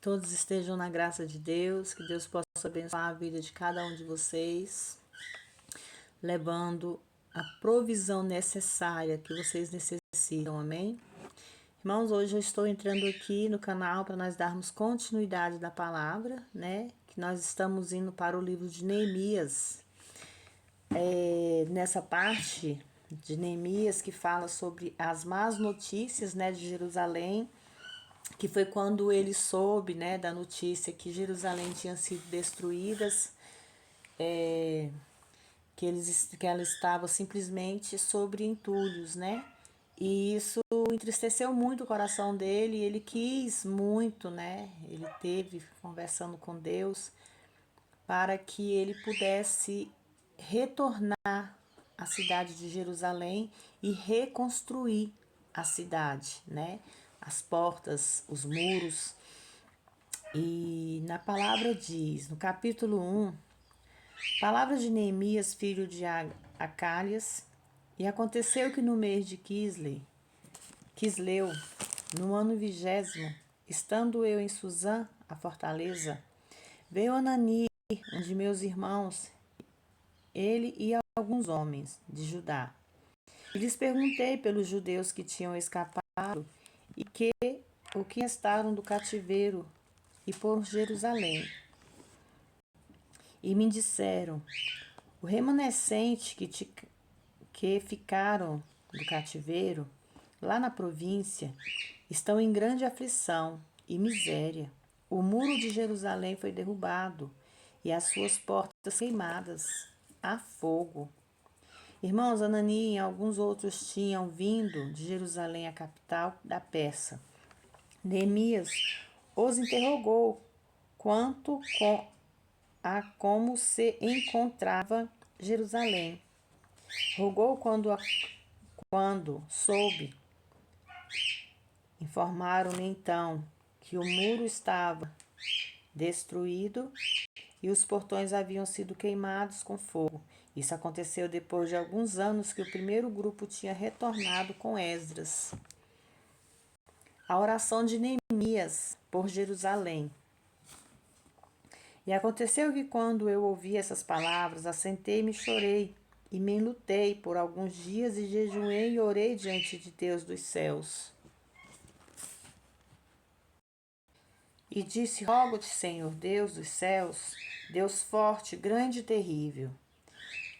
Todos estejam na graça de Deus, que Deus possa abençoar a vida de cada um de vocês, levando a provisão necessária que vocês necessitam, amém? Irmãos, hoje eu estou entrando aqui no canal para nós darmos continuidade da palavra, né? Que nós estamos indo para o livro de Neemias. Nessa parte de Neemias que fala sobre as más notícias, né, de Jerusalém, que foi quando ele soube, né, da notícia que Jerusalém tinha sido destruída, que ela estava simplesmente sobre entulhos, né? E isso entristeceu muito o coração dele, e ele quis muito, né? Ele teve conversando com Deus para que ele pudesse retornar à cidade de Jerusalém e reconstruir a cidade, né? As portas, os muros. E na palavra diz, no capítulo 1, palavra de Neemias, filho de Acalias, e aconteceu que no mês de Quisleu, no ano 20º, estando eu em Suzã, a fortaleza, veio Anani, um de meus irmãos, ele e alguns homens de Judá. E lhes perguntei pelos judeus que tinham escapado e o que restaram do cativeiro e por Jerusalém. E me disseram: o remanescente que ficaram do cativeiro, lá na província, estão em grande aflição e miséria. O muro de Jerusalém foi derrubado e as suas portas queimadas a fogo. Irmãos, Anani e alguns outros tinham vindo de Jerusalém, a capital da Pérsia. Neemias os interrogou quanto a como se encontrava Jerusalém. Rogou quando soube. Informaram-me então que o muro estava destruído e os portões haviam sido queimados com fogo. Isso aconteceu depois de alguns anos que o primeiro grupo tinha retornado com Esdras. A oração de Neemias por Jerusalém. E aconteceu que quando eu ouvi essas palavras, assentei-me e chorei, e me enlutei por alguns dias e jejuei e orei diante de Deus dos céus. E disse: rogo-te, Senhor, Deus dos céus, Deus forte, grande e terrível,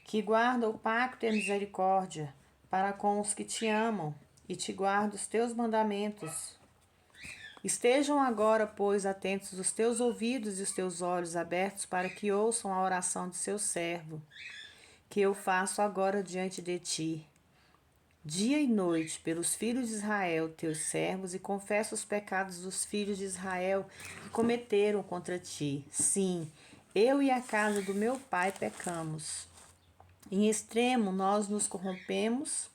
que guarda o pacto e a misericórdia para com os que te amam e te guarda os teus mandamentos. Estejam agora, pois, atentos os teus ouvidos e os teus olhos abertos para que ouçam a oração de seu servo, que eu faço agora diante de ti, dia e noite, pelos filhos de Israel, teus servos, e confesso os pecados dos filhos de Israel que cometeram contra ti. Sim, eu e a casa do meu pai pecamos. Em extremo nós nos corrompemos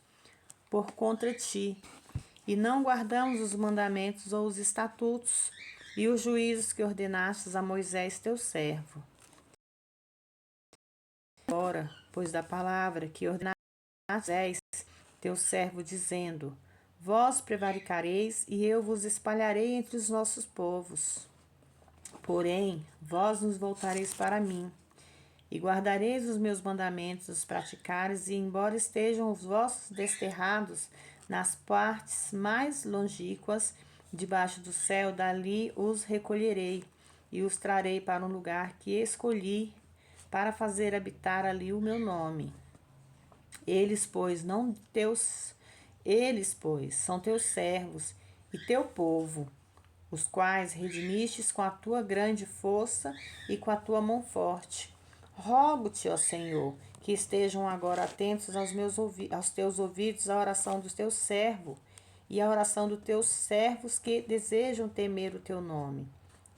por contra ti, e não guardamos os mandamentos ou os estatutos e os juízos que ordenastes a Moisés teu servo. Agora, pois da palavra que ordenaste a Moisés teu servo, dizendo: vós prevaricareis e eu vos espalharei entre os nossos povos. Porém, vós nos voltareis para mim, e guardareis os meus mandamentos, os praticareis, e embora estejam os vossos desterrados nas partes mais longínquas debaixo do céu, dali os recolherei e os trarei para um lugar que escolhi para fazer habitar ali o meu nome. Eles, pois, são teus servos e teu povo, os quais redimistes com a tua grande força e com a tua mão forte. Rogo-te, ó Senhor, que estejam agora atentos aos teus ouvidos à oração dos teus servos e à oração dos teus servos que desejam temer o teu nome.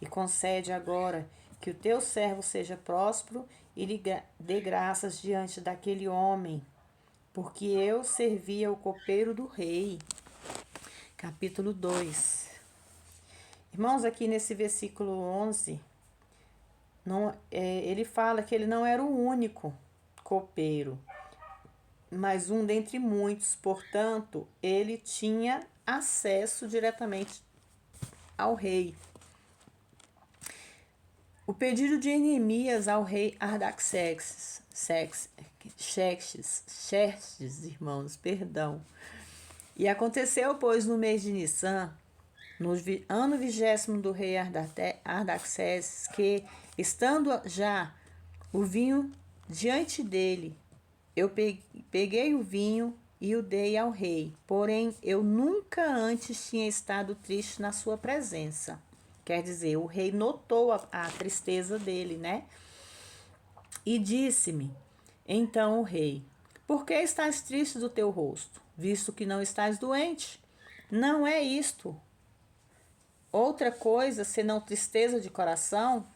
E concede agora que o teu servo seja próspero e lhe dê graças diante daquele homem, porque eu servia o copeiro do rei. Capítulo 2. Irmãos, aqui nesse versículo 11, ele fala que ele não era o único copeiro, mas um dentre muitos, portanto, ele tinha acesso diretamente ao rei. O pedido de Neemias ao rei Xerxes, irmãos, perdão. E aconteceu, pois, no mês de Nissan, no ano 20º do rei Artaxerxes, que, estando já o vinho diante dele, eu peguei o vinho e o dei ao rei. Porém, eu nunca antes tinha estado triste na sua presença. Quer dizer, o rei notou a tristeza dele, né? E disse-me, então o rei, por que estás triste do teu rosto, visto que não estás doente? Não é isto outra coisa senão tristeza de coração?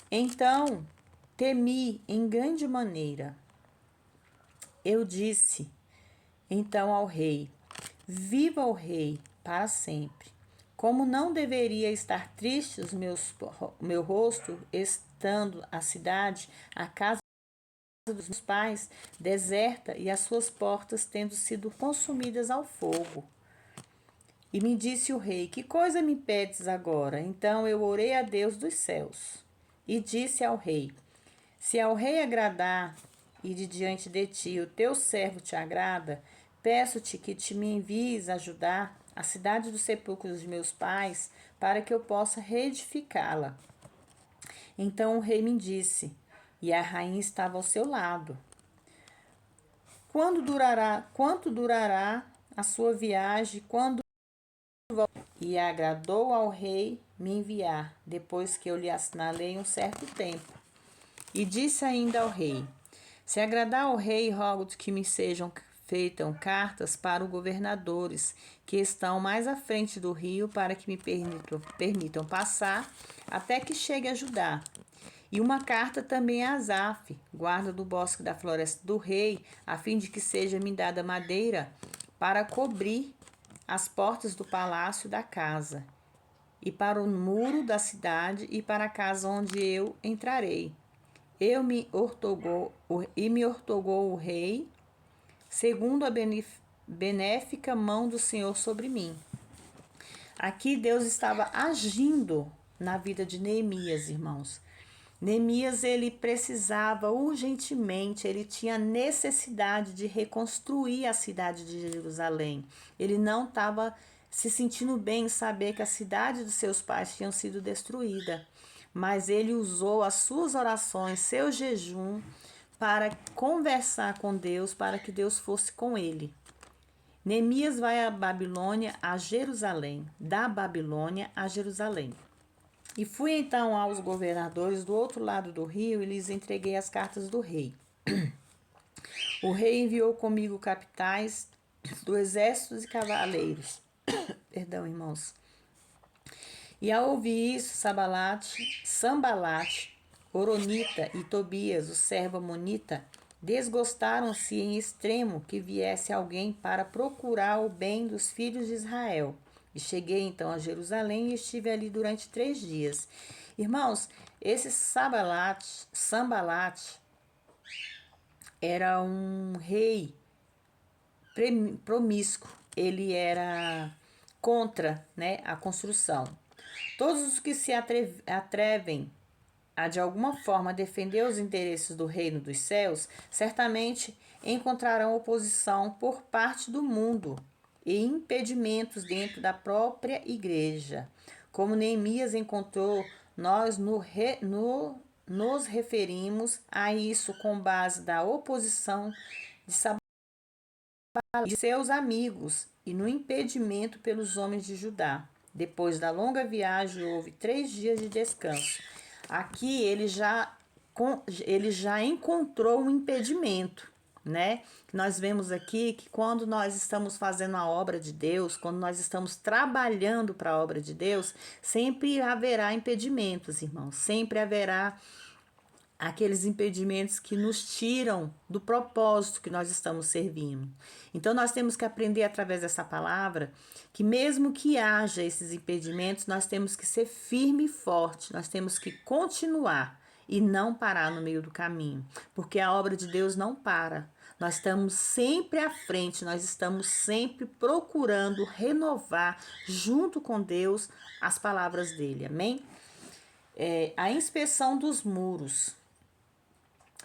Então temi em grande maneira. Eu disse então ao rei, viva o rei para sempre. Como não deveria estar triste meu rosto, estando a cidade, a casa dos meus pais, deserta e as suas portas tendo sido consumidas ao fogo. E me disse o rei, que coisa me pedes agora? Então eu orei a Deus dos céus e disse ao rei, se ao rei agradar e de diante de ti o teu servo te agrada, peço-te que te me envies ajudar a cidade dos sepulcros de meus pais, para que eu possa reedificá-la. Então o rei me disse, e a rainha estava ao seu lado, quanto durará a sua viagem, quando e agradou ao rei me enviar, depois que eu lhe assinalei um certo tempo. E disse ainda ao rei, se agradar ao rei, rogo-te que me sejam feitas cartas para os governadores que estão mais à frente do rio, para que me permitam passar até que chegue a Judá. E uma carta também a Asaf, guarda do bosque da floresta do rei, a fim de que seja me dada madeira para cobrir as portas do palácio da casa, e para o muro da cidade, e para a casa onde eu entrarei. Me ortogou o rei, segundo a benéfica mão do Senhor sobre mim. Aqui Deus estava agindo na vida de Neemias, irmãos. Neemias, ele precisava urgentemente, ele tinha necessidade de reconstruir a cidade de Jerusalém. Ele não estava se sentindo bem em saber que a cidade dos seus pais tinha sido destruída, mas ele usou as suas orações, seu jejum, para conversar com Deus, para que Deus fosse com ele. Neemias vai à Babilônia, a Jerusalém, da Babilônia a Jerusalém. E fui então aos governadores do outro lado do rio e lhes entreguei as cartas do rei. O rei enviou comigo capitães do exército e cavaleiros. Perdão, irmãos. E ao ouvir isso, Sambalate, Oronita e Tobias, o servo amonita, desgostaram-se em extremo que viesse alguém para procurar o bem dos filhos de Israel. E cheguei então a Jerusalém e estive ali durante 3 dias. Irmãos, esse Sambalate era um rei promíscuo. Ele era contra, né, a construção. Todos os que se atrevem a de alguma forma defender os interesses do reino dos céus, certamente encontrarão oposição por parte do mundo e impedimentos dentro da própria igreja. Como Neemias encontrou, nós nos referimos a isso com base da oposição de seus amigos e no impedimento pelos homens de Judá. Depois da longa viagem, houve 3 dias de descanso. Aqui ele já encontrou um impedimento, né? Nós vemos aqui que quando nós estamos fazendo a obra de Deus, quando nós estamos trabalhando para a obra de Deus, sempre haverá impedimentos, irmãos. Sempre haverá aqueles impedimentos que nos tiram do propósito que nós estamos servindo. Então, nós temos que aprender através dessa palavra que mesmo que haja esses impedimentos, nós temos que ser firme e forte, nós temos que continuar e não parar no meio do caminho, porque a obra de Deus não para. Nós estamos sempre à frente, nós estamos sempre procurando renovar junto com Deus as palavras dele, amém? a inspeção dos muros.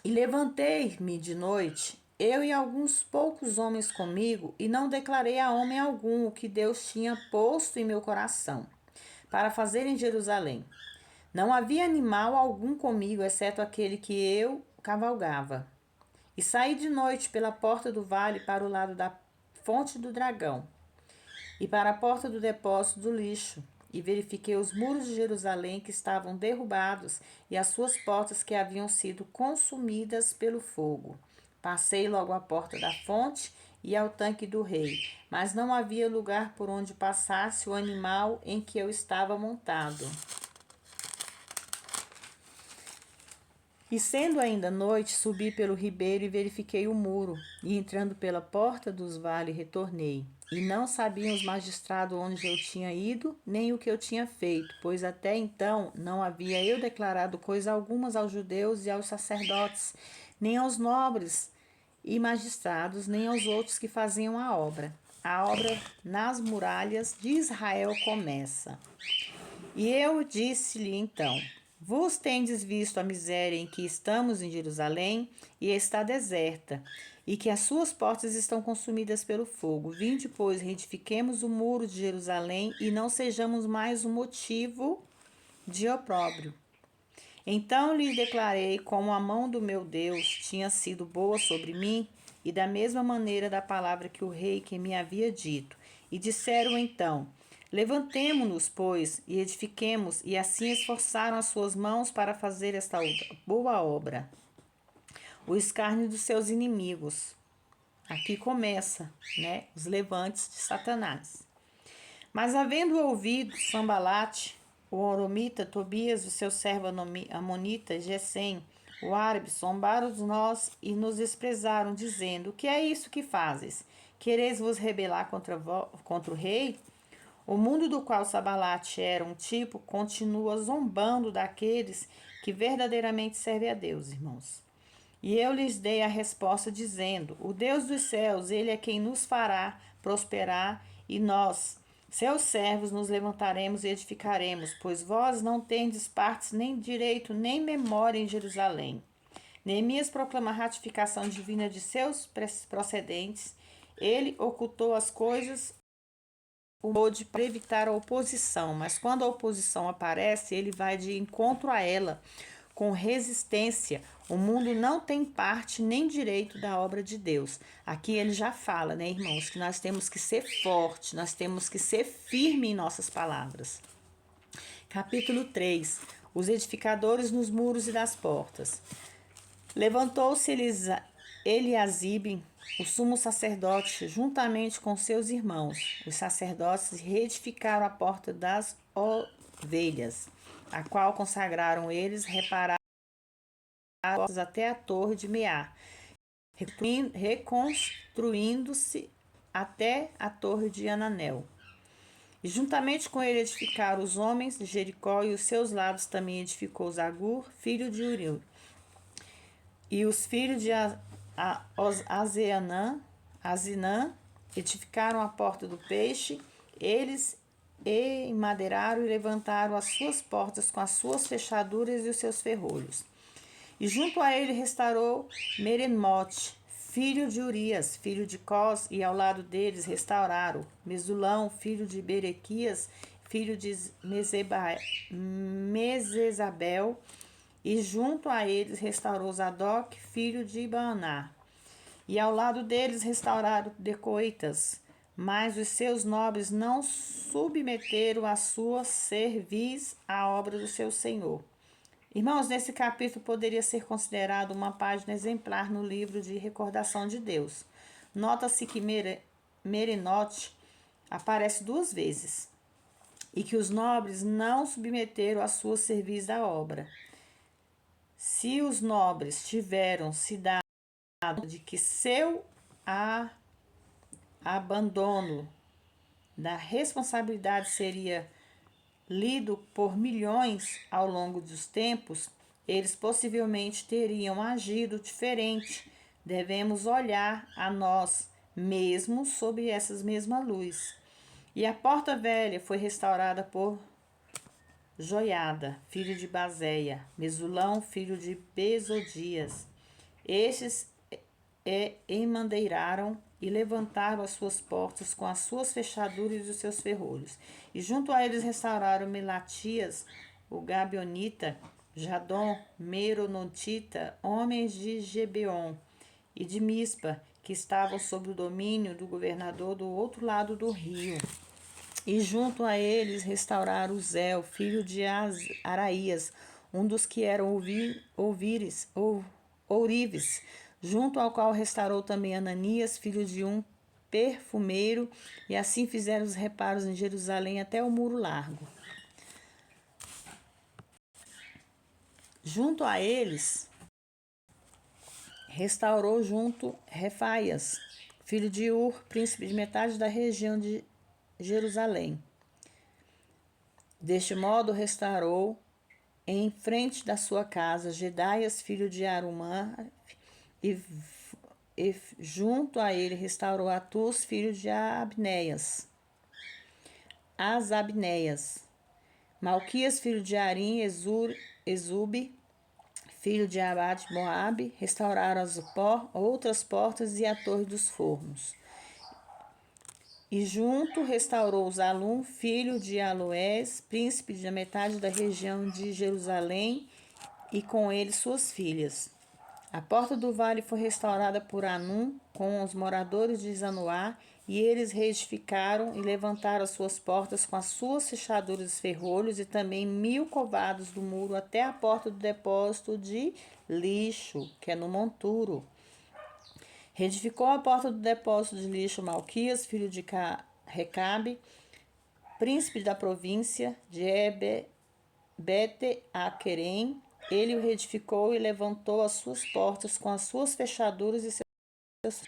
E levantei-me de noite, eu e alguns poucos homens comigo, e não declarei a homem algum o que Deus tinha posto em meu coração, para fazer em Jerusalém. Não havia animal algum comigo, exceto aquele que eu cavalgava. E saí de noite pela porta do vale para o lado da fonte do dragão, e para a porta do depósito do lixo, e verifiquei os muros de Jerusalém que estavam derrubados e as suas portas que haviam sido consumidas pelo fogo. Passei logo à porta da fonte e ao tanque do rei, mas não havia lugar por onde passasse o animal em que eu estava montado. E sendo ainda noite, subi pelo ribeiro e verifiquei o muro, e entrando pela porta dos vales, retornei. E não sabiam os magistrados onde eu tinha ido, nem o que eu tinha feito, pois até então não havia eu declarado coisa alguma aos judeus e aos sacerdotes, nem aos nobres e magistrados, nem aos outros que faziam a obra. A obra nas muralhas de Israel começa. E eu disse-lhe então: vos tendes visto a miséria em que estamos em Jerusalém, e está deserta, e que as suas portas estão consumidas pelo fogo. Vinde, pois, reedifiquemos o muro de Jerusalém, e não sejamos mais um motivo de opróbrio. Então lhes declarei como a mão do meu Deus tinha sido boa sobre mim, e da mesma maneira da palavra que o rei que me havia dito. E disseram então: levantemo-nos, pois, e edifiquemos, e assim esforçaram as suas mãos para fazer esta boa obra. O escárnio dos seus inimigos. Aqui começa, os levantes de Satanás. Mas havendo ouvido Sambalate, o Oromita, Tobias, o seu servo Amonita, Gesem, o árabe, zombaram de nós e nos desprezaram, dizendo: o que é isso que fazes? Quereis vos rebelar contra o rei? O mundo do qual Sambalate era um tipo continua zombando daqueles que verdadeiramente servem a Deus, irmãos. E eu lhes dei a resposta dizendo: o Deus dos céus, ele é quem nos fará prosperar, e nós, seus servos, nos levantaremos e edificaremos, pois vós não tendes partes, nem direito, nem memória em Jerusalém. Neemias proclama a ratificação divina de seus procedentes. Ele ocultou as coisas para evitar a oposição, mas quando a oposição aparece, ele vai de encontro a ela com resistência. O mundo não tem parte nem direito da obra de Deus. Aqui ele já fala, irmãos, que nós temos que ser fortes, nós temos que ser firmes em nossas palavras. Capítulo 3. Os edificadores nos muros e das portas. Levantou-se Eliasibe, o sumo sacerdote, juntamente com seus irmãos. Os sacerdotes reedificaram a porta das ovelhas, a qual consagraram eles, repararam até a torre de Meá, reconstruindo-se até a torre de Ananel. E juntamente com ele edificaram os homens de Jericó, e os seus lados também edificou Zagur, filho de Uri. E os filhos de Azinã edificaram a porta do peixe. Eles emadeiraram e levantaram as suas portas com as suas fechaduras e os seus ferrolhos. E junto a ele restaurou Meremote, filho de Urias, filho de Cós, e ao lado deles restauraram Mesulão, filho de Berequias, filho de Mesesabel, e junto a eles restaurou Zadok, filho de Baaná. E ao lado deles restauraram Decoitas, mas os seus nobres não submeteram a sua cerviz à obra do seu senhor. Irmãos, nesse capítulo poderia ser considerado uma página exemplar no livro de recordação de Deus. Nota-se que Merenote aparece 2 vezes e que os nobres não submeteram a sua cerviz à obra. Se os nobres tiveram se dado de que seu abandono da responsabilidade seria lido por milhões ao longo dos tempos, eles possivelmente teriam agido diferente. Devemos olhar a nós mesmos sob essa mesma luz. E a porta velha foi restaurada por Joiada, filho de Bazeia, Mesulão, filho de Bezodias. Estes emandeiraram e levantaram as suas portas com as suas fechaduras e os seus ferrolhos. E junto a eles restauraram Melatias, o Gabionita, Jadom, Meronotita, homens de Gebeon e de Mispa, que estavam sob o domínio do governador do outro lado do rio. E junto a eles restauraram Uzel, filho de Araías, um dos que eram ourives, junto ao qual restaurou também Ananias, filho de um perfumeiro, e assim fizeram os reparos em Jerusalém até o muro largo. Junto a eles restaurou junto Refaias, filho de Ur, príncipe de metade da região de Jerusalém. Deste modo restaurou em frente da sua casa Jedaias, filho de Arumã, e junto a ele restaurou Atus, filho de Asabneias. Malquias, filho de Arim, Exube, filho de Abade Moabe, restauraram as outras portas e a torre dos fornos. E junto restaurou Zalum, filho de Aloés, príncipe da metade da região de Jerusalém, e com ele suas filhas. A porta do vale foi restaurada por Anum, com os moradores de Zanoá, e eles reedificaram e levantaram as suas portas com as suas fechaduras e ferrolhos, e também 1000 covados do muro até a porta do depósito de lixo, que é no monturo. Reedificou a porta do depósito de lixo Malquias, filho de Recabe, príncipe da província de Bete-Aquerem. Ele o reedificou e levantou as suas portas com as suas fechaduras e seus.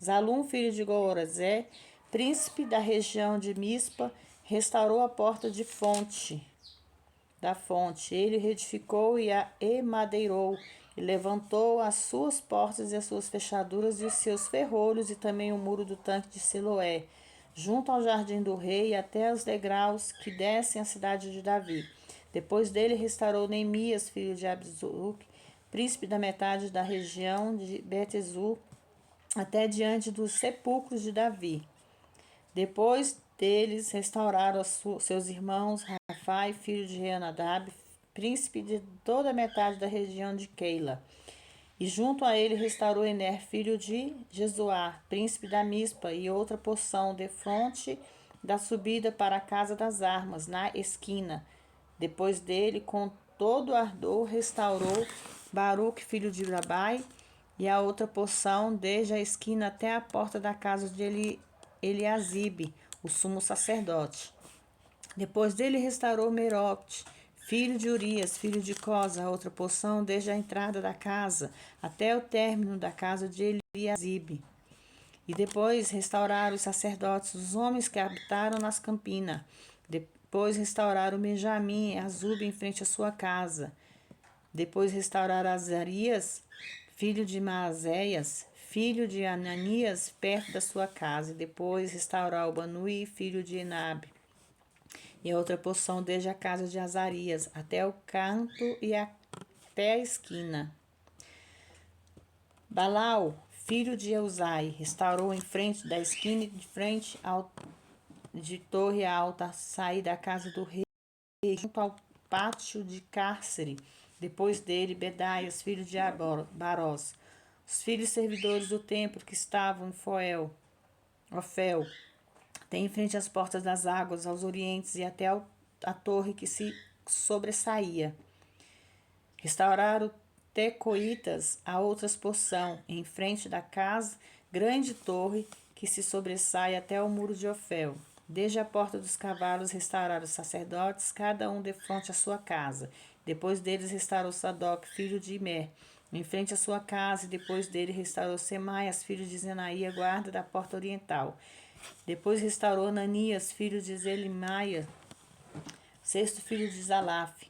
Zalum, filho de Gorazé, príncipe da região de Mispa, restaurou a porta da fonte. Ele reedificou e a emadeirou, e levantou as suas portas e as suas fechaduras e os seus ferrolhos, e também o muro do tanque de Siloé, junto ao jardim do rei, até os degraus que descem à cidade de Davi. Depois dele restaurou Neemias, filho de Abzuc, príncipe da metade da região de Betezu, até diante dos sepulcros de Davi. Depois deles restauraram seus irmãos Rafai, filho de Reenadab, príncipe de toda a metade da região de Keila. E junto a ele restaurou Ener, filho de Jesuá, príncipe da Mispa, e outra porção defronte da subida para a casa das armas, na esquina. Depois dele, com todo ardor, restaurou Baruque, filho de Rabai, e a outra porção, desde a esquina até a porta da casa de Eliasibe, o sumo sacerdote. Depois dele restaurou Merote, filho de Urias, filho de Cosa, a outra porção, desde a entrada da casa até o término da casa de Eliasibe. E depois restauraram os sacerdotes, os homens que habitaram nas campinas. Depois restauraram Benjamim e Azube em frente à sua casa. Depois restauraram Azarias, filho de Maazéias, filho de Ananias, perto da sua casa. E depois restauraram Banui, filho de Enabe. E a outra porção desde a casa de Azarias até o canto e até a esquina. Balau, filho de Eusai, restaurou em frente da esquina e de torre alta, sair da casa do rei, junto ao pátio de cárcere. Depois dele, Bedaias, filho de Barós, os filhos servidores do templo que estavam em Ofel, tem em frente às portas das águas, aos orientes e até a torre que se sobressaía. Restauraram Tecoitas a outras porção, em frente da casa, grande torre que se sobressai até o muro de Ofel. Desde a porta dos cavalos restauraram os sacerdotes, cada um defronte à sua casa. Depois deles restaurou Sadoc, filho de Imer, em frente à sua casa, e depois dele restaurou Semaias, filho de Zenaía, guarda da porta oriental. Depois restaurou Ananias, filho de Zelimaia, sexto filho de Zalaf,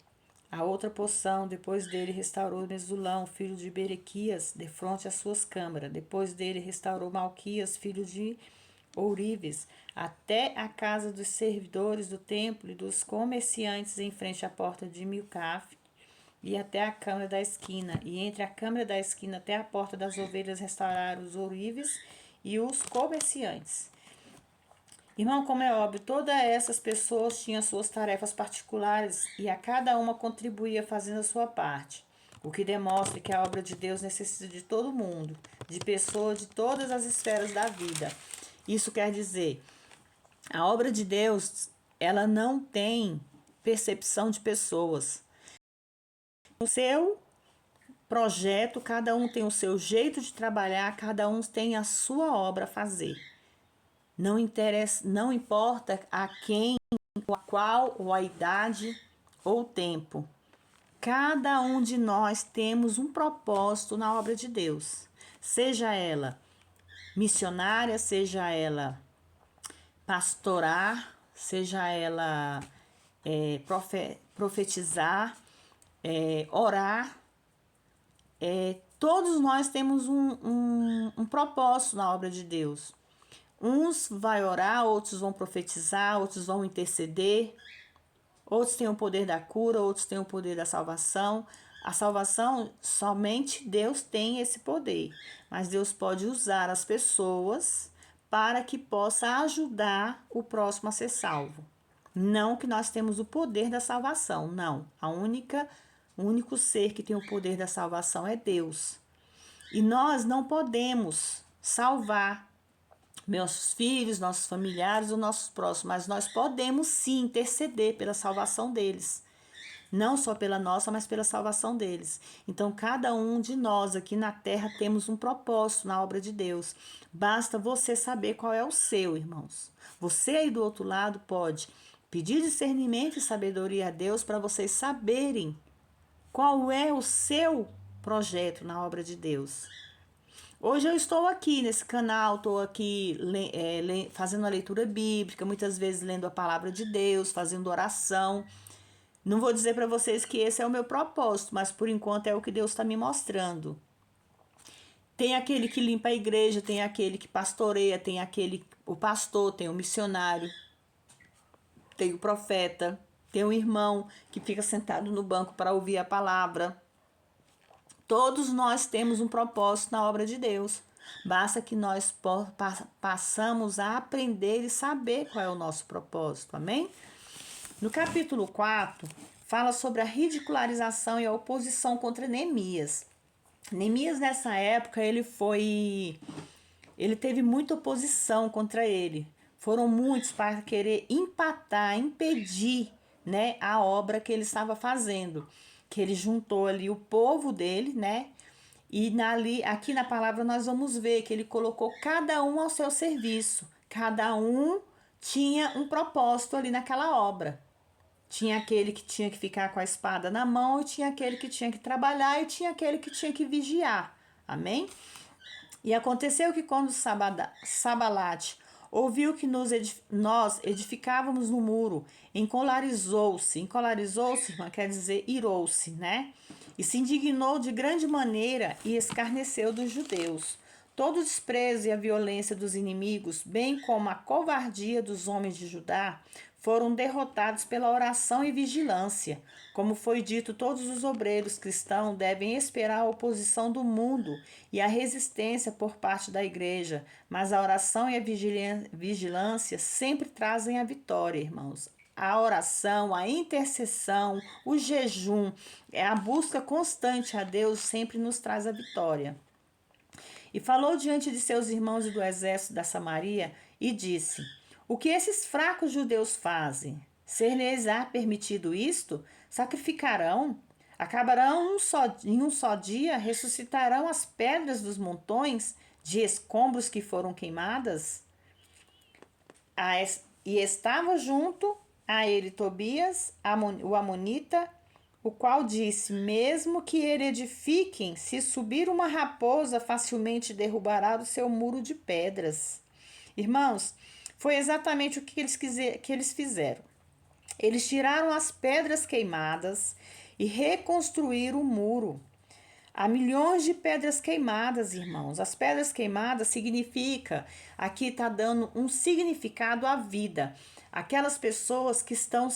a outra porção. Depois dele restaurou Mesulão, filho de Berequias, defronte às suas câmaras. Depois dele restaurou Malquias, filho de ourives, até a casa dos servidores do templo e dos comerciantes em frente à porta de Milcaf, e até a câmara da esquina, e entre a câmara da esquina até a porta das ovelhas restauraram os ourives e os comerciantes. Irmão, como é óbvio, todas essas pessoas tinham suas tarefas particulares e a cada uma contribuía fazendo a sua parte, o que demonstra que a obra de Deus necessita de todo mundo, de pessoas de todas as esferas da vida. Isso quer dizer, a obra de Deus, ela não tem percepção de pessoas. No seu projeto, cada um tem o seu jeito de trabalhar, cada um tem a sua obra a fazer. Não importa a quem, a qual, ou a idade ou o tempo. Cada um de nós temos um propósito na obra de Deus. Seja ela missionária, seja ela pastorar, seja ela profetizar, orar. Todos nós temos um propósito na obra de Deus. Uns vai orar, outros vão profetizar, outros vão interceder, outros têm o poder da cura, outros têm o poder da salvação. A salvação, somente Deus tem esse poder, mas Deus pode usar as pessoas para que possa ajudar o próximo a ser salvo. Não que nós temos o poder da salvação, não. O único ser que tem o poder da salvação é Deus. E nós não podemos salvar meus filhos, nossos familiares ou nossos próximos, mas nós podemos sim interceder pela salvação deles. Não só pela nossa, mas pela salvação deles. Então, cada um de nós aqui na terra temos um propósito na obra de Deus. Basta você saber qual é o seu, irmãos. Você aí do outro lado pode pedir discernimento e sabedoria a Deus para vocês saberem qual é o seu projeto na obra de Deus. Hoje eu estou aqui nesse canal, estou aqui fazendo a leitura bíblica, muitas vezes lendo a palavra de Deus, fazendo oração. Não vou dizer para vocês que esse é o meu propósito, mas por enquanto é o que Deus está me mostrando. Tem aquele que limpa a igreja, tem aquele que pastoreia, tem o pastor, tem o missionário, tem o profeta, tem o irmão que fica sentado no banco para ouvir a palavra. Todos nós temos um propósito na obra de Deus. Basta que nós passamos a aprender e saber qual é o nosso propósito. Amém? No capítulo 4, fala sobre a ridicularização e a oposição contra Neemias. Neemias, nessa época, ele teve muita oposição contra ele. Foram muitos para querer empatar, impedir, né, a obra que ele estava fazendo. Que ele juntou ali o povo dele, né? E aqui na palavra nós vamos ver que ele colocou cada um ao seu serviço. Cada um tinha um propósito ali naquela obra. Tinha aquele que tinha que ficar com a espada na mão, e tinha aquele que tinha que trabalhar, e tinha aquele que tinha que vigiar. Amém? E aconteceu que quando Sabalate ouviu que nós edificávamos no muro, encolarizou-se. Encolarizou-se, irmã, quer dizer irou-se, né? E se indignou de grande maneira e escarneceu dos judeus. Todo o desprezo e a violência dos inimigos, bem como a covardia dos homens de Judá, foram derrotados pela oração e vigilância. Como foi dito, todos os obreiros cristãos devem esperar a oposição do mundo e a resistência por parte da igreja, mas a oração e a vigilância sempre trazem a vitória, irmãos. A oração, a intercessão, o jejum, a busca constante a Deus sempre nos traz a vitória. E falou diante de seus irmãos e do exército da Samaria e disse: o que esses fracos judeus fazem? Ser-lhes-á permitido isto? Sacrificarão? Acabarão em um só dia? Ressuscitarão as pedras dos montões de escombros que foram queimadas? E estava junto a ele Tobias, o amonita, o qual disse: mesmo que ele edifiquem, se subir uma raposa, facilmente derrubará do seu muro de pedras. Irmãos, foi exatamente o que eles fizeram. Eles tiraram as pedras queimadas e reconstruíram o muro. Há milhões de pedras queimadas, irmãos. As pedras queimadas significa, aqui está dando um significado à vida. Aquelas pessoas que estão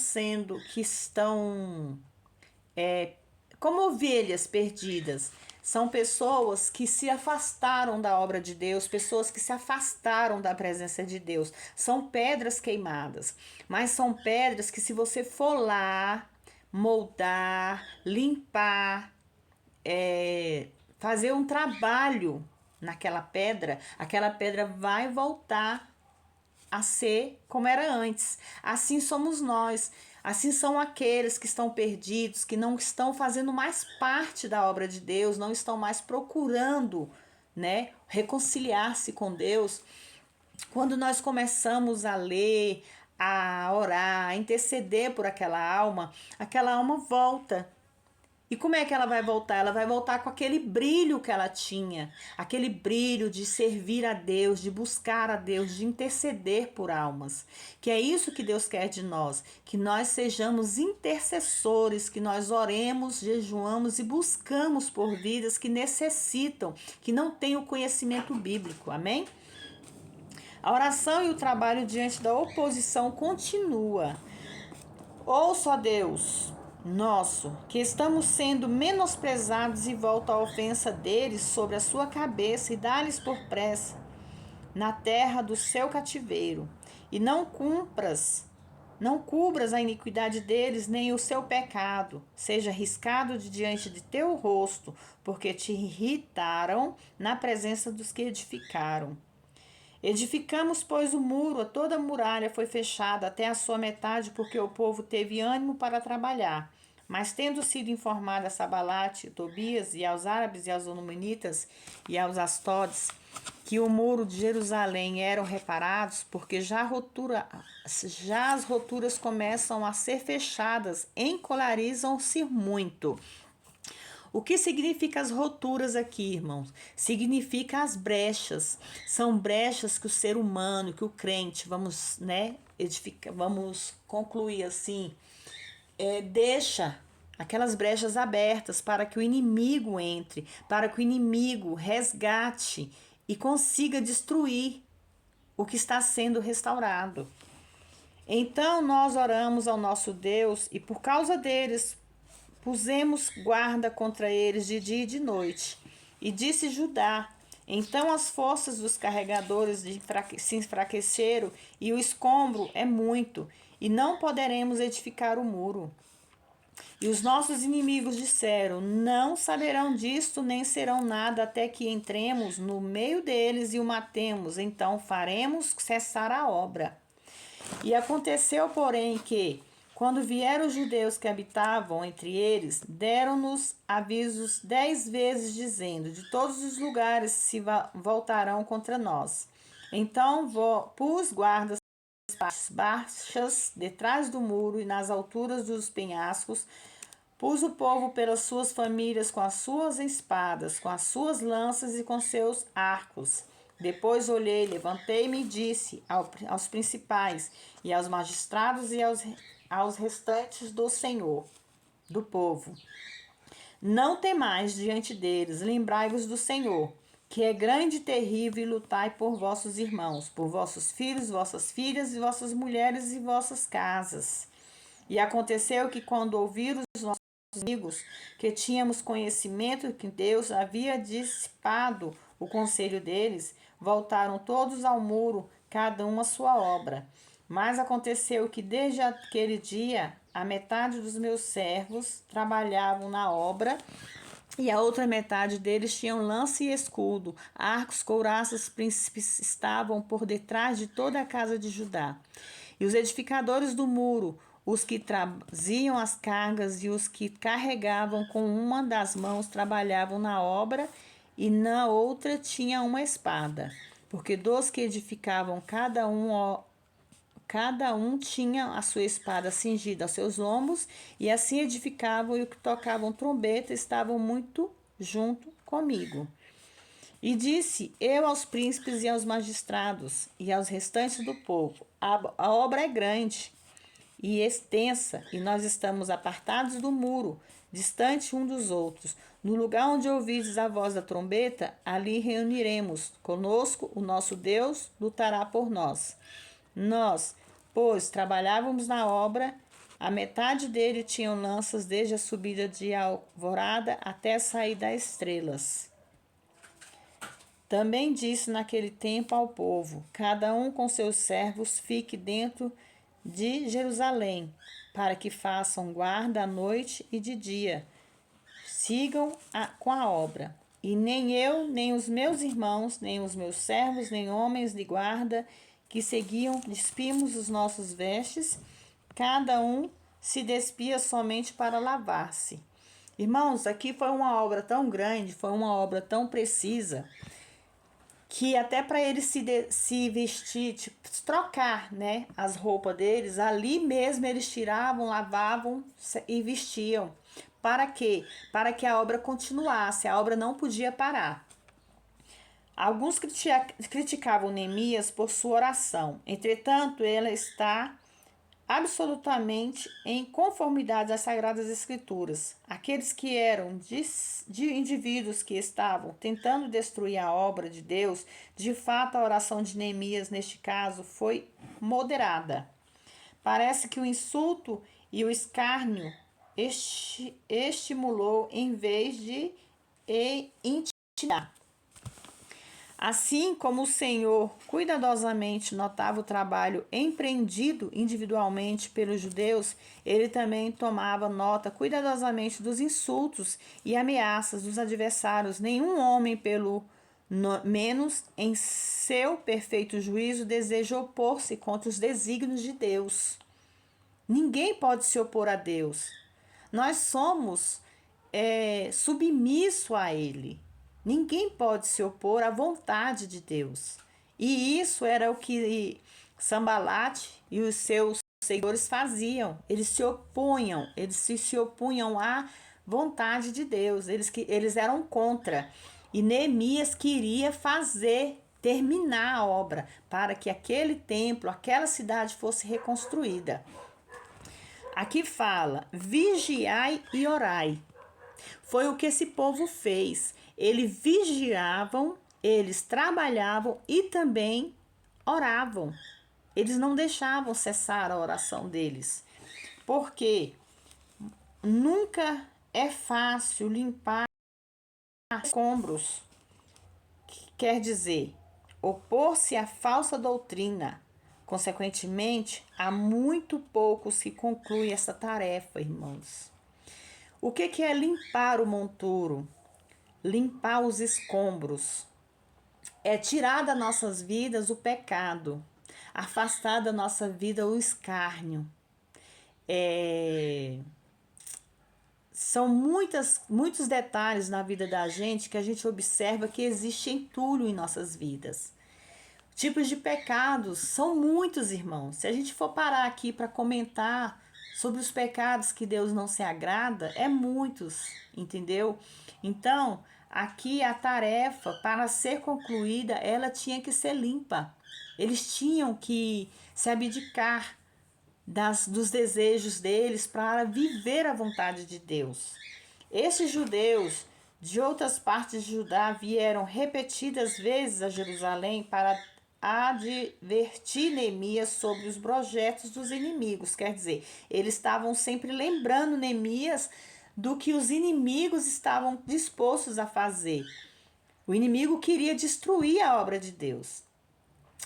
como ovelhas perdidas. São pessoas que se afastaram da obra de Deus, pessoas que se afastaram da presença de Deus. São pedras queimadas, mas são pedras que, se você for lá, moldar, limpar, fazer um trabalho naquela pedra, aquela pedra vai voltar a ser como era antes. Assim somos nós. Assim são aqueles que estão perdidos, que não estão fazendo mais parte da obra de Deus, não estão mais procurando, né, reconciliar-se com Deus. Quando nós começamos a ler, a orar, a interceder por aquela alma volta. E como é que ela vai voltar? Ela vai voltar com aquele brilho que ela tinha, aquele brilho de servir a Deus, de buscar a Deus, de interceder por almas. Que é isso que Deus quer de nós, que nós sejamos intercessores, que nós oremos, jejuamos e buscamos por vidas que necessitam, que não têm o conhecimento bíblico. Amém? A oração e o trabalho diante da oposição continua. Ouça, ó Deus nosso, que estamos sendo menosprezados, e volta a ofensa deles sobre a sua cabeça, e dá-lhes por pressa na terra do seu cativeiro. E não cubras a iniquidade deles, nem o seu pecado. Seja riscado de diante de teu rosto, porque te irritaram na presença dos que edificaram. Edificamos, pois, o muro, toda a muralha foi fechada até a sua metade, porque o povo teve ânimo para trabalhar. Mas, tendo sido informado a Sabalate, Tobias, e aos árabes, e aos Onuminitas, e aos Astodes, que o muro de Jerusalém eram reparados, porque já as roturas começam a ser fechadas, encolarizam-se muito. O que significa as roturas aqui, irmãos? Significa as brechas. São brechas que o ser humano, que o crente, vamos concluir assim, deixa aquelas brechas abertas para que o inimigo entre, para que o inimigo resgate e consiga destruir o que está sendo restaurado. Então nós oramos ao nosso Deus, e por causa deles pusemos guarda contra eles de dia e de noite. E disse Judá: então as forças dos carregadores se enfraqueceram, e o escombro é muito, e não poderemos edificar o muro. E os nossos inimigos disseram: não saberão disto, nem serão nada, até que entremos no meio deles e o matemos. Então faremos cessar a obra. E aconteceu, porém, que, quando vieram os judeus que habitavam entre eles, deram-nos avisos 10 vezes, dizendo: de todos os lugares se voltarão contra nós. Então pus guardas baixas detrás do muro e nas alturas dos penhascos. Pus o povo pelas suas famílias, com as suas espadas, com as suas lanças e com seus arcos. Depois olhei, levantei-me e disse aos principais e aos magistrados e aos restantes do Senhor, do povo: não temais diante deles, lembrai-vos do Senhor, que é grande e terrível, e lutai por vossos irmãos, por vossos filhos, vossas filhas, e vossas mulheres e vossas casas. E aconteceu que, quando ouviram os nossos amigos que tínhamos conhecimento que Deus havia dissipado o conselho deles, voltaram todos ao muro, cada um à sua obra. Mas aconteceu que, desde aquele dia, a metade dos meus servos trabalhavam na obra, e a outra metade deles tinham lança e escudo, arcos, couraças, príncipes estavam por detrás de toda a casa de Judá. E os edificadores do muro, os que traziam as cargas e os que carregavam com uma das mãos, trabalhavam na obra, e na outra tinha uma espada, porque dos que edificavam cada um tinha a sua espada cingida aos seus lombos, e assim edificavam, e os que tocavam trombeta estavam muito junto comigo. E disse eu aos príncipes e aos magistrados e aos restantes do povo: a obra é grande, e extensa, e nós estamos apartados do muro, distante um dos outros. No lugar onde ouvides a voz da trombeta, ali reuniremos. Conosco, o nosso Deus lutará por nós. Nós, pois, trabalhávamos na obra, a metade dele tinham lanças desde a subida de alvorada até a saída das estrelas. Também disse naquele tempo ao povo: cada um com seus servos fique dentro de Jerusalém, para que façam guarda à noite e de dia. Sigam com a obra. E nem eu, nem os meus irmãos, nem os meus servos, nem homens de guarda que seguiam, despimos os nossos vestes, cada um se despia somente para lavar-se. Irmãos, aqui foi uma obra tão grande, foi uma obra tão precisa, que até para eles se vestir, tipo, trocar, né, as roupas deles, ali mesmo eles tiravam, lavavam e vestiam. Para quê? Para que a obra continuasse, a obra não podia parar. Alguns criticavam Neemias por sua oração, entretanto, ela está absolutamente em conformidade às Sagradas Escrituras. Aqueles que eram de indivíduos que estavam tentando destruir a obra de Deus, de fato a oração de Neemias neste caso foi moderada. Parece que o insulto e o escárnio estimulou em vez de intimidar. Assim como o Senhor cuidadosamente notava o trabalho empreendido individualmente pelos judeus, ele também tomava nota cuidadosamente dos insultos e ameaças dos adversários. Nenhum homem, pelo menos em seu perfeito juízo, deseja opor-se contra os desígnios de Deus. Ninguém pode se opor a Deus. Nós somos submissos a Ele. Ninguém pode se opor à vontade de Deus. E isso era o que Sambalat e os seus seguidores faziam. Eles se opunham à vontade de Deus. Eles eram contra. E Neemias queria terminar a obra, para que aquele templo, aquela cidade fosse reconstruída. Aqui fala: vigiai e orai. Foi o que esse povo fez. Eles vigiavam, eles trabalhavam e também oravam. Eles não deixavam cessar a oração deles. Porque nunca é fácil limpar escombros. Quer dizer, opor-se à falsa doutrina. Consequentemente, há muito poucos que concluem essa tarefa, irmãos. O que é limpar o monturo? Limpar os escombros. É tirar das nossas vidas o pecado. Afastar da nossa vida o escárnio. São muitos detalhes na vida da gente que a gente observa que existe entulho em nossas vidas. Tipos de pecados são muitos, irmãos. Se a gente for parar aqui para comentar sobre os pecados que Deus não se agrada, é muitos, entendeu? Então, aqui a tarefa, para ser concluída, ela tinha que ser limpa. Eles tinham que se abdicar dos desejos deles para viver a vontade de Deus. Esses judeus de outras partes de Judá vieram repetidas vezes a Jerusalém para advertir Neemias sobre os projetos dos inimigos. Quer dizer, eles estavam sempre lembrando Neemias do que os inimigos estavam dispostos a fazer. O inimigo queria destruir a obra de Deus.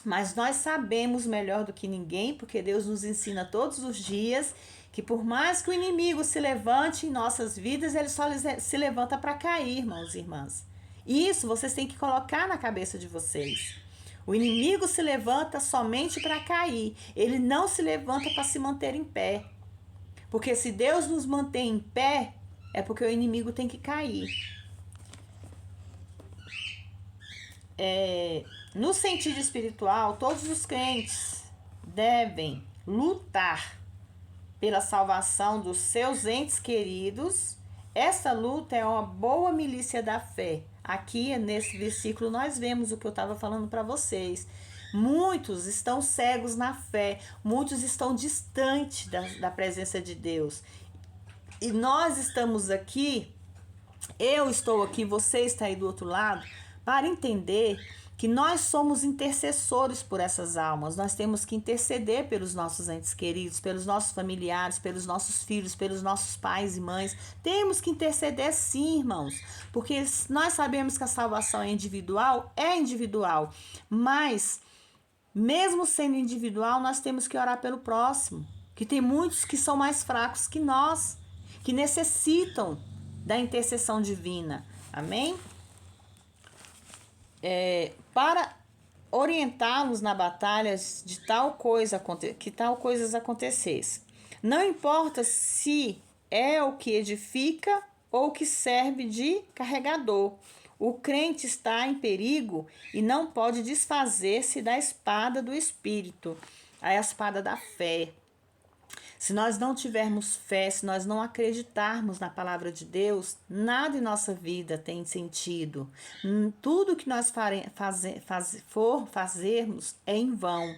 Mas nós sabemos melhor do que ninguém, porque Deus nos ensina todos os dias, que por mais que o inimigo se levante em nossas vidas, ele só se levanta para cair, irmãos e irmãs. Isso vocês têm que colocar na cabeça de vocês. O inimigo se levanta somente para cair. Ele não se levanta para se manter em pé. Porque se Deus nos mantém em pé, é porque o inimigo tem que cair. No sentido espiritual, todos os crentes devem lutar pela salvação dos seus entes queridos. Essa luta é uma boa milícia da fé. Aqui nesse versículo nós vemos o que eu estava falando para vocês. Muitos estão cegos na fé, muitos estão distantes da presença de Deus. E nós estamos aqui, eu estou aqui, você está aí do outro lado, para entender que nós somos intercessores por essas almas. Nós temos que interceder pelos nossos entes queridos, pelos nossos familiares, pelos nossos filhos, pelos nossos pais e mães. Temos que interceder sim, irmãos, porque nós sabemos que a salvação é individual, mas mesmo sendo individual, nós temos que orar pelo próximo, que tem muitos que são mais fracos que nós, que necessitam da intercessão divina. Amém? Para orientá-los na batalha de que tal coisas acontecessem. Não importa se é o que edifica ou que serve de carregador. O crente está em perigo e não pode desfazer-se da espada do Espírito, a espada da fé. Se nós não tivermos fé, se nós não acreditarmos na palavra de Deus, nada em nossa vida tem sentido. Tudo que nós fazermos é em vão.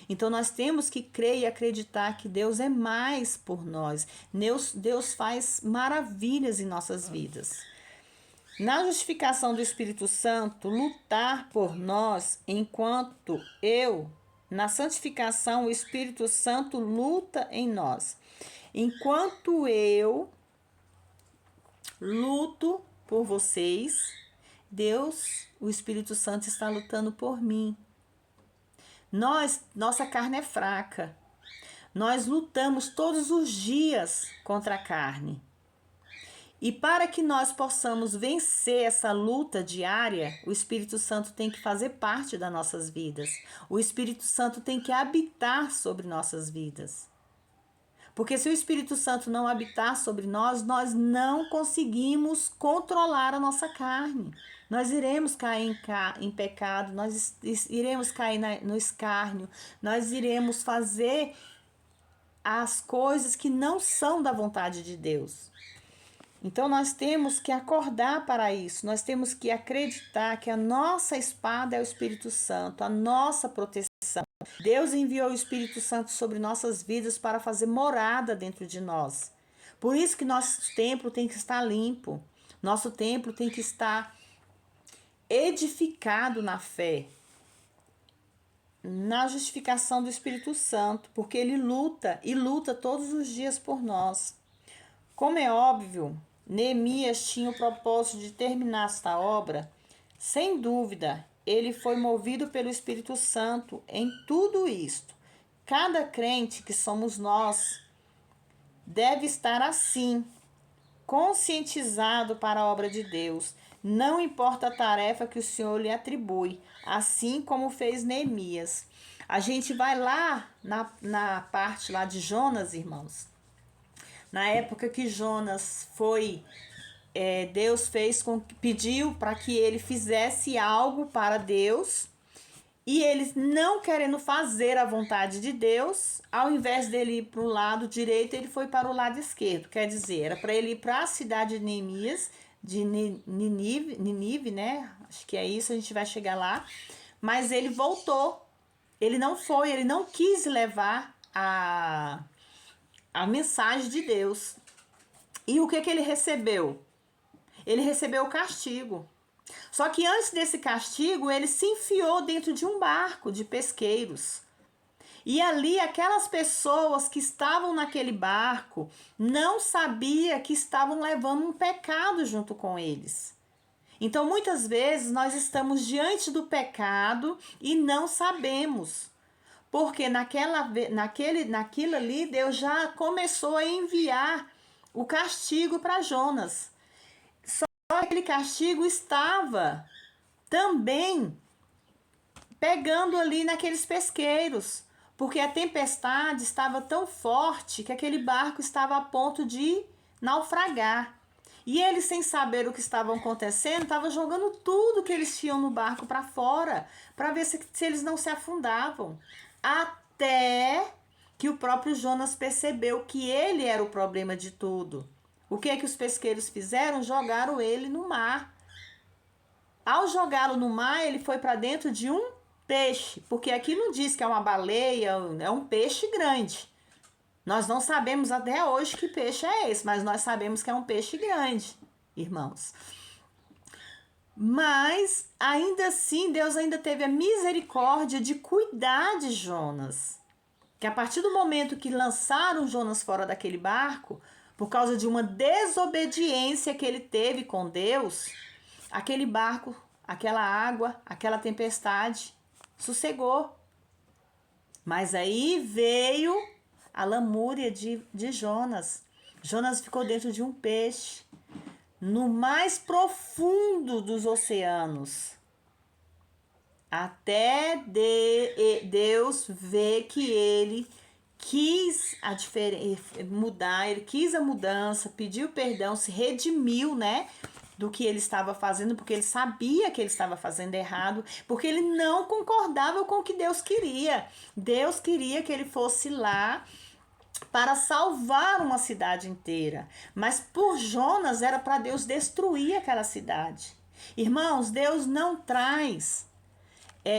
Então nós temos que crer e acreditar que Deus é mais por nós. Deus faz maravilhas em nossas vidas. Na justificação do Espírito Santo, lutar por nós na santificação, o Espírito Santo luta em nós. Enquanto eu luto por vocês, o Espírito Santo está lutando por mim. Nossa carne é fraca. Nós lutamos todos os dias contra a carne. E para que nós possamos vencer essa luta diária, o Espírito Santo tem que fazer parte das nossas vidas. O Espírito Santo tem que habitar sobre nossas vidas. Porque se o Espírito Santo não habitar sobre nós não conseguimos controlar a nossa carne. Nós iremos cair em pecado, nós iremos cair no escárnio, nós iremos fazer as coisas que não são da vontade de Deus. Então nós temos que acordar para isso, nós temos que acreditar que a nossa espada é o Espírito Santo, a nossa proteção. Deus enviou o Espírito Santo sobre nossas vidas para fazer morada dentro de nós. Por isso que nosso templo tem que estar limpo, nosso templo tem que estar edificado na fé, na justificação do Espírito Santo, porque ele luta e luta todos os dias por nós. Como é óbvio, Neemias tinha o propósito de terminar esta obra. Sem dúvida, ele foi movido pelo Espírito Santo em tudo isto. Cada crente que somos nós deve estar assim, conscientizado para a obra de Deus. Não importa a tarefa que o Senhor lhe atribui, assim como fez Neemias. A gente vai lá na parte lá de Jonas, irmãos. Na época que Jonas Deus pediu para que ele fizesse algo para Deus, e ele não querendo fazer a vontade de Deus, ao invés dele ir para o lado direito, ele foi para o lado esquerdo. Quer dizer, era para ele ir para a cidade de Neemias, de Ninive, né? Acho que é isso, a gente vai chegar lá. Mas ele voltou. Ele não quis levar a mensagem de Deus. E o que ele recebeu? Ele recebeu o castigo. Só que antes desse castigo, ele se enfiou dentro de um barco de pesqueiros. E ali, aquelas pessoas que estavam naquele barco não sabiam que estavam levando um pecado junto com eles. Então, muitas vezes, nós estamos diante do pecado e não sabemos. Porque naquilo ali, Deus já começou a enviar o castigo para Jonas. Só que aquele castigo estava também pegando ali naqueles pesqueiros. Porque a tempestade estava tão forte que aquele barco estava a ponto de naufragar. E eles, sem saber o que estava acontecendo, estavam jogando tudo que eles tinham no barco para fora, para ver se eles não se afundavam. Até que o próprio Jonas percebeu que ele era o problema de tudo. O que os pesqueiros fizeram? Jogaram ele no mar. Ao jogá-lo no mar, ele foi para dentro de um peixe, porque aqui não diz que é uma baleia, é um peixe grande. Nós não sabemos até hoje que peixe é esse, mas nós sabemos que é um peixe grande, irmãos. Mas, ainda assim, Deus ainda teve a misericórdia de cuidar de Jonas. Que a partir do momento que lançaram Jonas fora daquele barco, por causa de uma desobediência que ele teve com Deus, aquele barco, aquela água, aquela tempestade sossegou. Mas aí veio a lamúria de Jonas. Jonas ficou dentro de um peixe, no mais profundo dos oceanos. Até Deus ver que ele quis mudar, ele quis a mudança, pediu perdão, se redimiu, né, do que ele estava fazendo, porque ele sabia que ele estava fazendo errado, porque ele não concordava com o que Deus queria. Deus queria que ele fosse lá para salvar uma cidade inteira, mas por Jonas era para Deus destruir aquela cidade. Irmãos, Deus não traz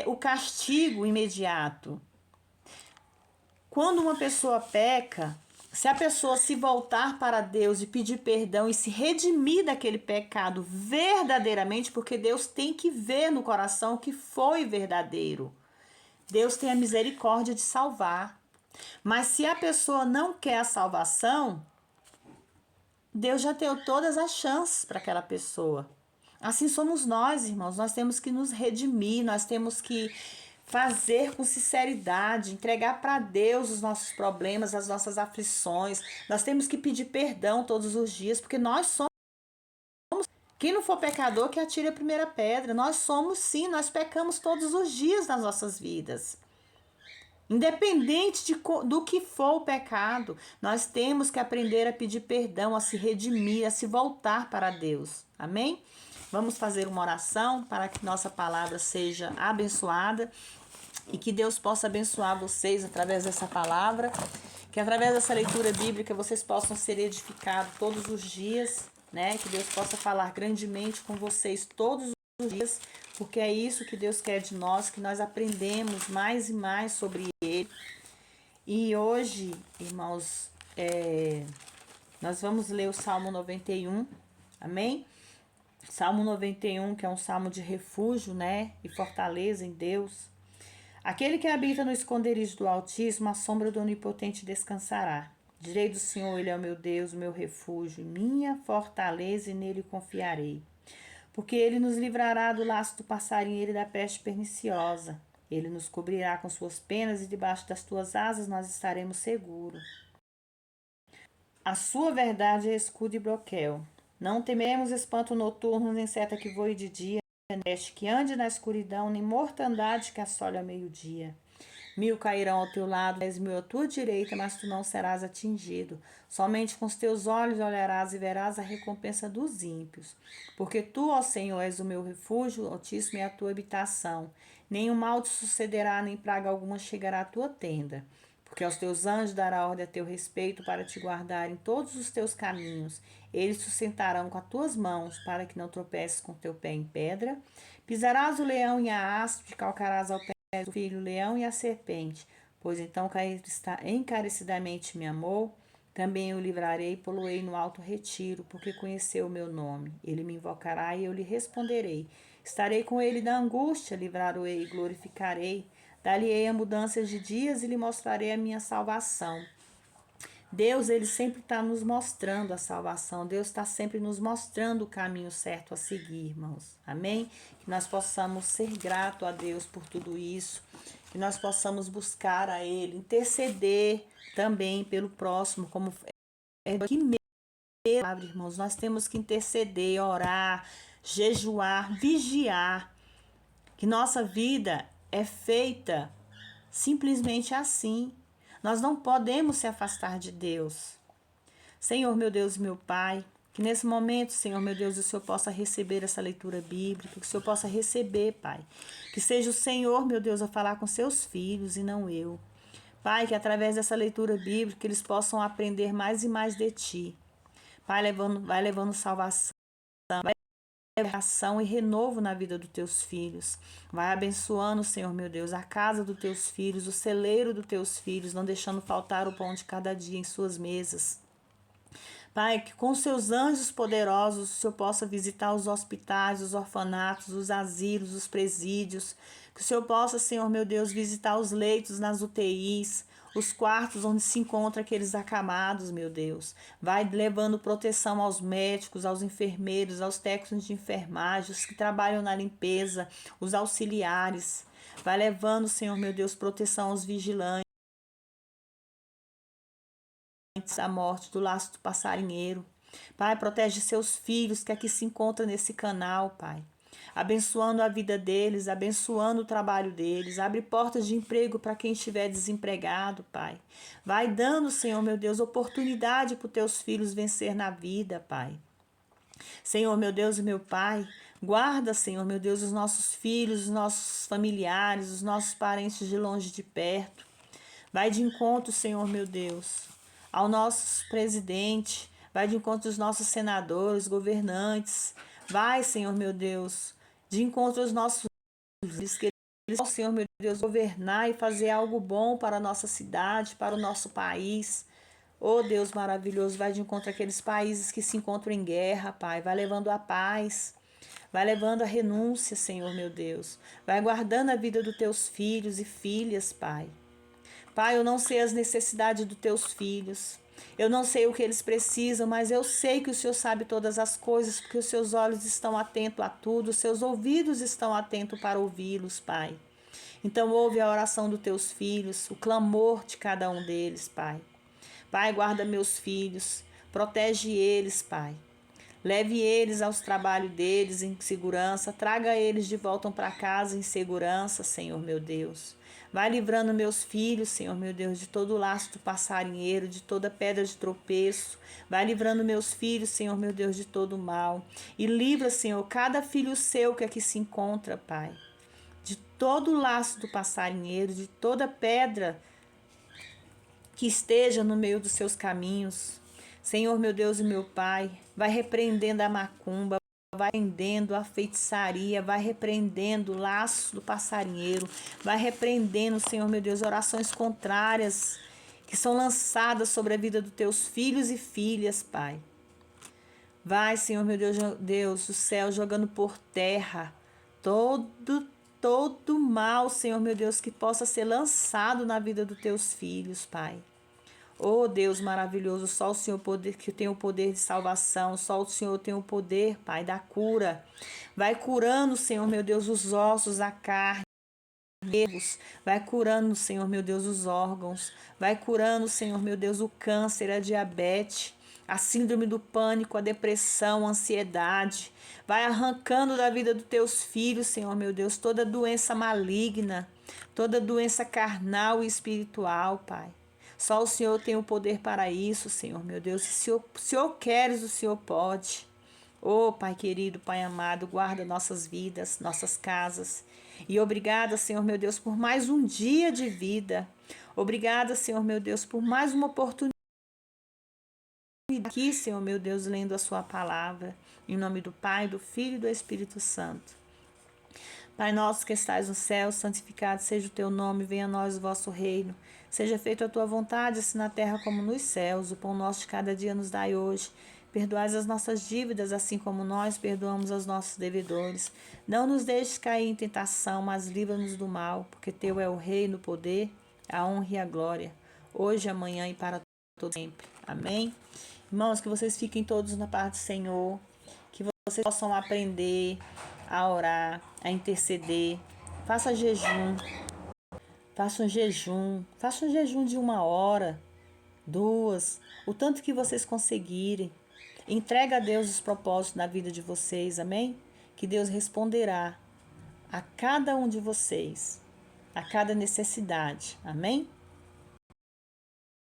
o castigo imediato. Quando uma pessoa peca, se a pessoa se voltar para Deus e pedir perdão e se redimir daquele pecado verdadeiramente, porque Deus tem que ver no coração o que foi verdadeiro. Deus tem a misericórdia de salvar. Mas se a pessoa não quer a salvação, Deus já deu todas as chances para aquela pessoa. Assim somos nós, irmãos. Nós temos que nos redimir, nós temos que fazer com sinceridade, entregar para Deus os nossos problemas, as nossas aflições. Nós temos que pedir perdão todos os dias, porque nós somos. Quem não for pecador, que atire a primeira pedra. Nós somos sim, nós pecamos todos os dias nas nossas vidas. Independente do que for o pecado, nós temos que aprender a pedir perdão, a se redimir, a se voltar para Deus. Amém? Vamos fazer uma oração para que nossa palavra seja abençoada e que Deus possa abençoar vocês através dessa palavra, que através dessa leitura bíblica vocês possam ser edificados todos os dias, né? Que Deus possa falar grandemente com vocês todos os dias, porque é isso que Deus quer de nós, que nós aprendemos mais e mais sobre Ele. E hoje, irmãos, nós vamos ler o Salmo 91, amém? Salmo 91, que é um salmo de refúgio, né? E fortaleza em Deus. Aquele que habita no esconderijo do Altíssimo, à sombra do Onipotente descansará. Direi do Senhor, Ele é o meu Deus, o meu refúgio, minha fortaleza, e nele confiarei. Porque Ele nos livrará do laço do passarinheiro e da peste perniciosa. Ele nos cobrirá com suas penas e debaixo das tuas asas nós estaremos seguros. A sua verdade é escudo e broquel. Não temeremos espanto noturno, nem seta que voe de dia, nem peste que ande na escuridão, nem mortandade que assole ao meio-dia. 1000 cairão ao teu lado, 10.000 à tua direita, mas tu não serás atingido. Somente com os teus olhos olharás e verás a recompensa dos ímpios. Porque tu, ó Senhor, és o meu refúgio, o Altíssimo é a tua habitação. Nenhum mal te sucederá, nem praga alguma chegará à tua tenda. Porque aos teus anjos dará ordem a teu respeito para te guardar em todos os teus caminhos. Eles te sustentarão com as tuas mãos, para que não tropeces com teu pé em pedra. Pisarás o leão e a haste, calcarás ao pé do filho, o leão e a serpente. Pois então encarecidamente me amou, também o livrarei e poloei no alto retiro, porque conheceu o meu nome. Ele me invocará e eu lhe responderei. Estarei com ele na angústia, livrarei e glorificarei. Dar-lhe-ei a mudança de dias e lhe mostrarei a minha salvação. Deus, Ele sempre está nos mostrando a salvação. Deus está sempre nos mostrando o caminho certo a seguir, irmãos. Amém? Que nós possamos ser gratos a Deus por tudo isso. Que nós possamos buscar a Ele, interceder também pelo próximo, como aqui mesmo, palavra, irmãos. Nós temos que interceder, orar, jejuar, vigiar. Que nossa vida é feita simplesmente assim. Nós não podemos se afastar de Deus. Senhor, meu Deus e meu Pai, que nesse momento, Senhor, meu Deus, o Senhor possa receber essa leitura bíblica, que o Senhor possa receber, Pai. Que seja o Senhor, meu Deus, a falar com seus filhos e não eu. Pai, que através dessa leitura bíblica eles possam aprender mais e mais de Ti. Pai, vai levando salvação, vai ação e renovo na vida dos teus filhos. Vai abençoando, Senhor meu Deus, a casa dos teus filhos, o celeiro dos teus filhos, não deixando faltar o pão de cada dia em suas mesas. Pai, que com seus anjos poderosos o Senhor possa visitar os hospitais, os orfanatos, os asilos, os presídios. Que o Senhor possa, Senhor meu Deus, visitar os leitos nas UTIs, os quartos onde se encontram aqueles acamados, meu Deus. Vai levando proteção aos médicos, aos enfermeiros, aos técnicos de enfermagem, os que trabalham na limpeza, os auxiliares. Vai levando, Senhor meu Deus, proteção aos vigilantes. A morte do laço do passarinheiro. Pai, protege seus filhos que aqui se encontram nesse canal, Pai. Abençoando a vida deles, abençoando o trabalho deles. Abre portas de emprego para quem estiver desempregado, Pai. Vai dando, Senhor meu Deus, oportunidade para os teus filhos vencer na vida, Pai. Senhor meu Deus e meu Pai, guarda, Senhor meu Deus, os nossos filhos, os nossos familiares, os nossos parentes de longe e de perto. Vai de encontro, Senhor meu Deus, ao nosso presidente, vai de encontro aos nossos senadores, governantes. Vai, Senhor meu Deus, de encontro aos nossos líderes, que eles possam, Senhor meu Deus, governar e fazer algo bom para a nossa cidade, para o nosso país. Oh Deus maravilhoso, vai de encontro àqueles países que se encontram em guerra, Pai. Vai levando a paz, vai levando a renúncia, Senhor meu Deus. Vai guardando a vida dos teus filhos e filhas, Pai. Pai, eu não sei as necessidades dos teus filhos. Eu não sei o que eles precisam, mas eu sei que o Senhor sabe todas as coisas, porque os seus olhos estão atentos a tudo, os seus ouvidos estão atentos para ouvi-los, Pai. Então ouve a oração dos teus filhos, o clamor de cada um deles, Pai. Pai, guarda meus filhos, protege eles, Pai. Leve eles aos trabalhos deles em segurança, traga eles de volta para casa em segurança, Senhor meu Deus. Vai livrando meus filhos, Senhor meu Deus, de todo o laço do passarinheiro, de toda pedra de tropeço. Vai livrando meus filhos, Senhor meu Deus, de todo o mal. E livra, Senhor, cada filho seu que aqui se encontra, Pai. De todo o laço do passarinheiro, de toda pedra que esteja no meio dos seus caminhos. Senhor, meu Deus e meu Pai, vai repreendendo a macumba, vai repreendendo a feitiçaria, vai repreendendo o laço do passarinheiro, vai repreendendo, Senhor, meu Deus, orações contrárias que são lançadas sobre a vida dos teus filhos e filhas, Pai. Vai, Senhor, meu Deus, o céu jogando por terra todo mal, Senhor, meu Deus, que possa ser lançado na vida dos teus filhos, Pai. Oh Deus maravilhoso, só o Senhor que tem o poder de salvação, só o Senhor tem o poder, Pai, da cura. Vai curando, Senhor meu Deus, os ossos, a carne, vai curando, Senhor meu Deus, os órgãos, vai curando, Senhor meu Deus, o câncer, a diabetes, a síndrome do pânico, a depressão, a ansiedade. Vai arrancando da vida dos teus filhos, Senhor meu Deus, toda doença maligna, toda doença carnal e espiritual, Pai. Só o Senhor tem o poder para isso, Senhor, meu Deus. Se o Senhor queres, o Senhor pode. Oh, Pai querido, Pai amado, guarda nossas vidas, nossas casas. E obrigada, Senhor, meu Deus, por mais um dia de vida. Obrigada, Senhor, meu Deus, por mais uma oportunidade aqui, Senhor, meu Deus, lendo a sua palavra. Em nome do Pai, do Filho e do Espírito Santo. Pai nosso que estais no céu, santificado seja o teu nome, venha a nós o vosso reino. Seja feita a tua vontade, assim na terra como nos céus. O pão nosso de cada dia nos dai hoje. Perdoai as nossas dívidas, assim como nós perdoamos aos nossos devedores. Não nos deixes cair em tentação, mas livra-nos do mal, porque teu é o reino, o poder, a honra e a glória, hoje, amanhã e para todo sempre. Amém? Irmãos, que vocês fiquem todos na paz do Senhor, que vocês possam aprender a orar, a interceder. Faça jejum. Faça um jejum. Faça um jejum de 1 hora, 2, o tanto que vocês conseguirem. Entrega a Deus os propósitos na vida de vocês, amém? Que Deus responderá a cada um de vocês, a cada necessidade, amém?